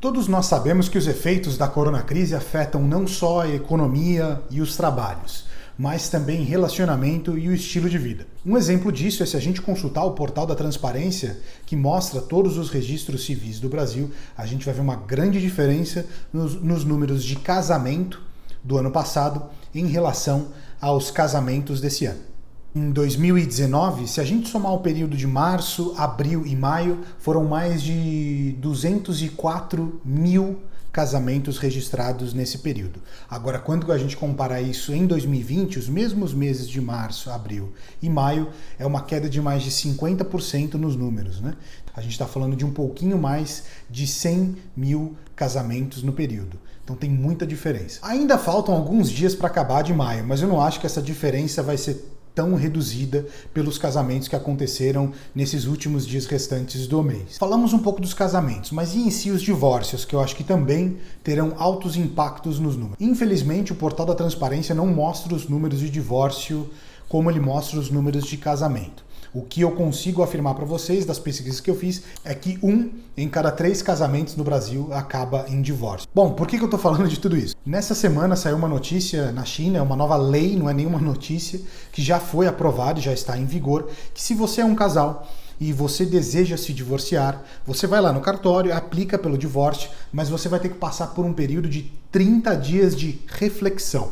Todos nós sabemos que os efeitos da coronacrise afetam não só a economia e os trabalhos, mas também relacionamento e o estilo de vida. Um exemplo disso é se a gente consultar o portal da Transparência, que mostra todos os registros civis do Brasil, a gente vai ver uma grande diferença nos números de casamento do ano passado em relação aos casamentos desse ano. Em 2019, se a gente somar o período de março, abril e maio, foram mais de 204 mil casamentos registrados nesse período. Agora, quando a gente compara isso em 2020, os mesmos meses de março, abril e maio, é uma queda de mais de 50% nos números, né? A gente está falando de um pouquinho mais de 100 mil casamentos no período. Então tem muita diferença. Ainda faltam alguns dias para acabar de maio, mas eu não acho que essa diferença vai ser tão reduzida pelos casamentos que aconteceram nesses últimos dias restantes do mês. Falamos um pouco dos casamentos, mas e em si os divórcios, que eu acho que também terão altos impactos nos números. Infelizmente, o portal da Transparência não mostra os números de divórcio como ele mostra os números de casamento. O que eu consigo afirmar para vocês das pesquisas que eu fiz é que 1 em cada 3 casamentos no Brasil acaba em divórcio. Bom, por que eu estou falando de tudo isso? Nessa semana saiu uma notícia na China, uma nova lei, não é nenhuma notícia, que já foi aprovada e já está em vigor, que se você é um casal e você deseja se divorciar, você vai lá no cartório, aplica pelo divórcio, mas você vai ter que passar por um período de 30 dias de reflexão.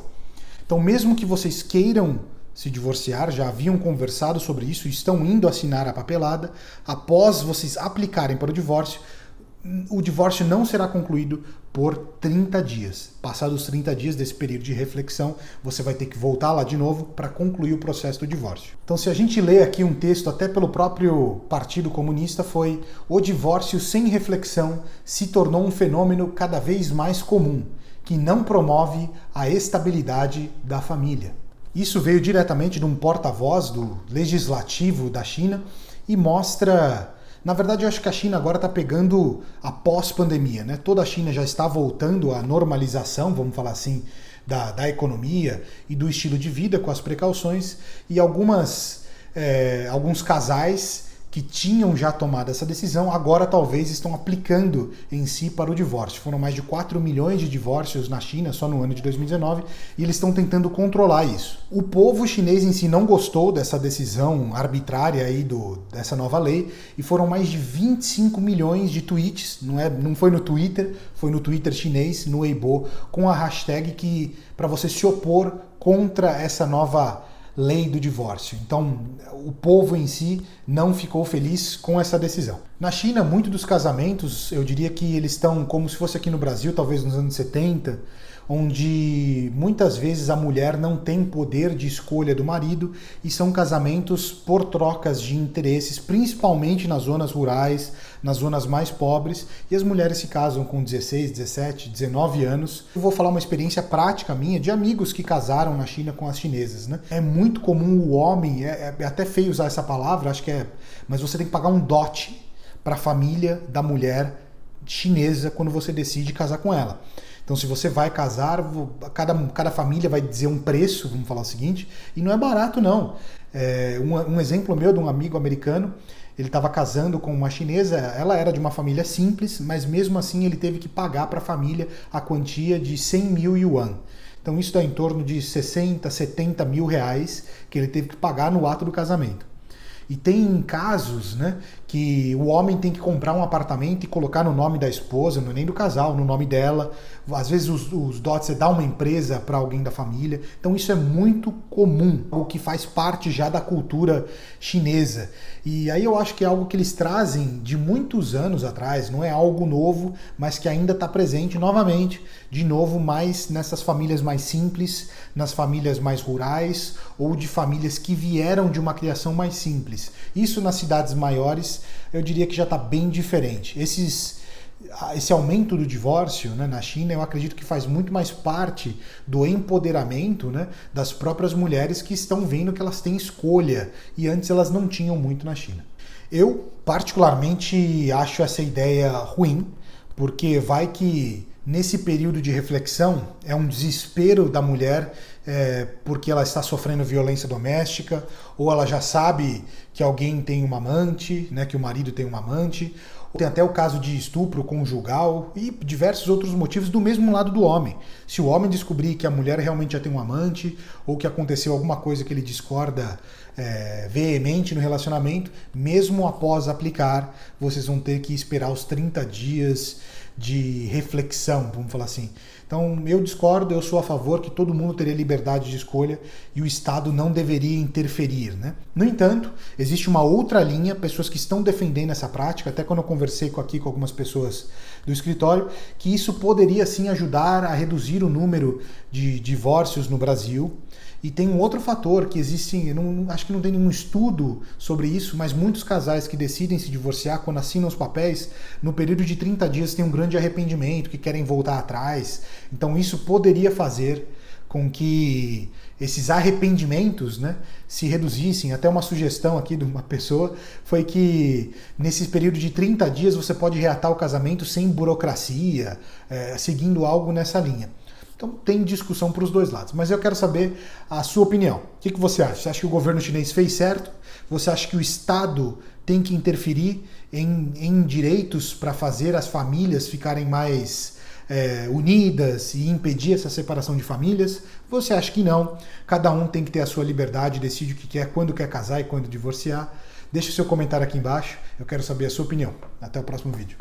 Então, mesmo que vocês queiram se divorciar, já haviam conversado sobre isso, estão indo assinar a papelada, após vocês aplicarem para o divórcio não será concluído por 30 dias. Passados os 30 dias desse período de reflexão, você vai ter que voltar lá de novo para concluir o processo do divórcio. Então, se a gente lê aqui um texto até pelo próprio Partido Comunista, foi: o divórcio sem reflexão se tornou um fenômeno cada vez mais comum, que não promove a estabilidade da família. Isso veio diretamente de um porta-voz do legislativo da China e mostra... Na verdade, eu acho que a China agora está pegando a pós-pandemia, né? Toda a China já está voltando à normalização, vamos falar assim, da economia e do estilo de vida com as precauções, e alguns casais que tinham já tomado essa decisão, agora talvez estão aplicando em si para o divórcio. Foram mais de 4 milhões de divórcios na China só no ano de 2019 e eles estão tentando controlar isso. O povo chinês em si não gostou dessa decisão arbitrária aí dessa nova lei e foram mais de 25 milhões de tweets, não foi no Twitter, foi no Twitter chinês, no Weibo, com a hashtag para você se opor contra essa nova lei do divórcio. Então, o povo em si não ficou feliz com essa decisão. Na China, muitos dos casamentos, eu diria que eles estão como se fosse aqui no Brasil, talvez nos anos 70, onde muitas vezes a mulher não tem poder de escolha do marido e são casamentos por trocas de interesses, principalmente nas zonas rurais, nas zonas mais pobres, e as mulheres se casam com 16, 17, 19 anos. Eu vou falar uma experiência prática minha de amigos que casaram na China com as chinesas, né? É muito comum o homem, é até feio usar essa palavra, acho que mas você tem que pagar um dote para a família da mulher chinesa quando você decide casar com ela. Então, se você vai casar, cada família vai dizer um preço, vamos falar o seguinte, e não é barato, não. Um exemplo meu de um amigo americano, ele estava casando com uma chinesa, ela era de uma família simples, mas mesmo assim ele teve que pagar para a família a quantia de 100 mil yuan. Então, isso dá em torno de 60, 70 mil reais que ele teve que pagar no ato do casamento. E tem casos, né, que o homem tem que comprar um apartamento e colocar no nome da esposa, não é nem do casal, no nome dela. Às vezes os dotes você dá uma empresa para alguém da família. Então isso é muito comum, o que faz parte já da cultura chinesa. E aí eu acho que é algo que eles trazem de muitos anos atrás, não é algo novo, mas que ainda está presente novamente, de novo, mais nessas famílias mais simples, nas famílias mais rurais ou de famílias que vieram de uma criação mais simples. Isso nas cidades maiores, eu diria que já está bem diferente. Esse aumento do divórcio, né, na China, eu acredito que faz muito mais parte do empoderamento, né, das próprias mulheres que estão vendo que elas têm escolha e antes elas não tinham muito na China. Eu, particularmente, acho essa ideia ruim, porque vai que nesse período de reflexão é um desespero da mulher porque ela está sofrendo violência doméstica, ou ela já sabe que alguém tem uma amante, né, que o marido tem uma amante, Tem até o caso de estupro conjugal e diversos outros motivos do mesmo lado do homem. Se o homem descobrir que a mulher realmente já tem um amante ou que aconteceu alguma coisa que ele discorda veemente no relacionamento, mesmo após aplicar, vocês vão ter que esperar os 30 dias de reflexão, vamos falar assim. Então, eu discordo, eu sou a favor que todo mundo teria liberdade de escolha e o Estado não deveria interferir, né? No entanto, existe uma outra linha, pessoas que estão defendendo essa prática, até quando eu conversei aqui com algumas pessoas do escritório, que isso poderia sim ajudar a reduzir o número de divórcios no Brasil. E tem um outro fator que existe, acho que não tem nenhum estudo sobre isso, mas muitos casais que decidem se divorciar, quando assinam os papéis, no período de 30 dias tem um grande arrependimento, que querem voltar atrás. Então isso poderia fazer com que esses arrependimentos, né, se reduzissem. Até uma sugestão aqui de uma pessoa foi que nesse período de 30 dias você pode reatar o casamento sem burocracia, seguindo algo nessa linha. Então tem discussão para os dois lados, mas eu quero saber a sua opinião. O que você acha? Você acha que o governo chinês fez certo? Você acha que o Estado tem que interferir em direitos para fazer as famílias ficarem mais unidas e impedir essa separação de famílias? Você acha que não? Cada um tem que ter a sua liberdade, decide o que quer, quando quer casar e quando divorciar. Deixe o seu comentário aqui embaixo, eu quero saber a sua opinião. Até o próximo vídeo.